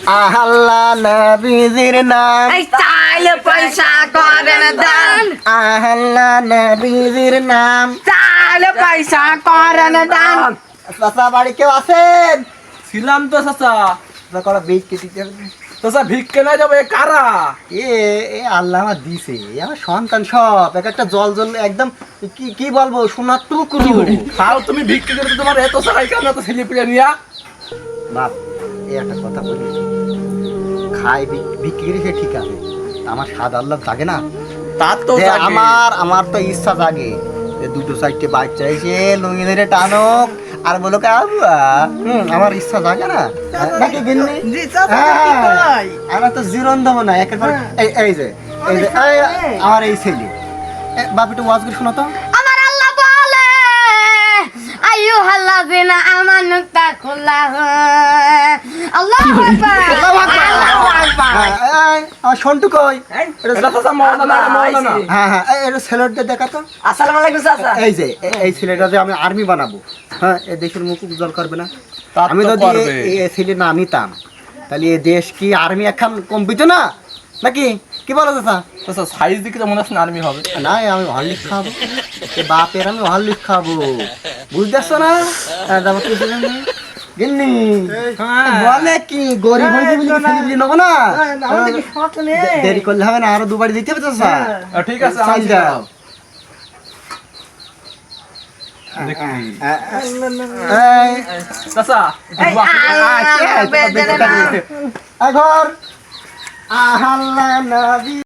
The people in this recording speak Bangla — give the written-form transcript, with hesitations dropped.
আল্লাহ নবীজির নাম এই চাইলে পয়সা করেন দান, আল্লাহ নবীজির নাম। চাইলে পয়সা করেন দান। চাচা বাড়ি কেউ আছেন? ছিলাম তো চাচা। করো ভিক্ষে দিতে। চাচা ভিক্ষে না যাবে কারা? এ এ আল্লাহ আমার দিছে, আমার সন্তান সব এক একটা জল জল একদম কি কি বলবো সোনার টুকরো। খাও তুমি ভিক্ষে করে তোমার এত সবাই কেন এত ছেলে পেলে নিয়া? বাপ এই একটা কথা বলি, খাই বিক্রি করে সে ঠিক আছে, আমার স্বাদ আল্লাহ জাগে না? তার তো যে জাগে। আমার তো ইচ্ছা জাগে যে দুটো চারটে বাচ্চা এসে লুঙ্গি ধরে টানক আর বলো আব্বা, আমার ইচ্ছা জাগে না নাকি গিন্নি? হ্যাঁ, আমার তো জীবন দেবো না একের পর এই যে আমার এই ছেলে। বাপ একটু ওয়াজ করে শোনো তো। আমার আল্লাহ বলে আইয়ুহাল্লাযিনা আমানু তাকুল্লাহ, আল্লাহু আকবার, আল্লাহু আকবার। আমার সন্টু কই? এটা চাচা মাওলানা মাওলানা। হ্যাঁ হ্যাঁ, এটা ছেলেটা দেখা তো। আসসালামু আলাইকুম চাচা। এই যে এই ছেলেটা যে আমি আর্মি বানাবো, হ্যাঁ এই দেশের মুখ উজ্জ্বল করবে না? তা তো আমি যদি করবে। এই ছেলে না নিতাম তাহলে এই দেশ কি আর্মি এখন কমপিত না নাকি? কি বলো চাচা? চাচা সাইজ দিকে তো মনে হচ্ছে না আর্মি হবে। না আমি হরলিক্স খাবো, এ বাপের আমি হরলিক্স খাবো, বুঝতে পারছো না? তারপর কি বললেন না? গিন্নি বলে কি গরিব হয়েছে বলে কি ছেলে নেবো না? দেরি করলে হবে না, আরো দুবারই দিতে হবে চাচা। ঠিক আছে চাল আমি দাও। দেখি। এই চাচা এই আল্লাহ বেদনা। ঘর আল্লাহ নবী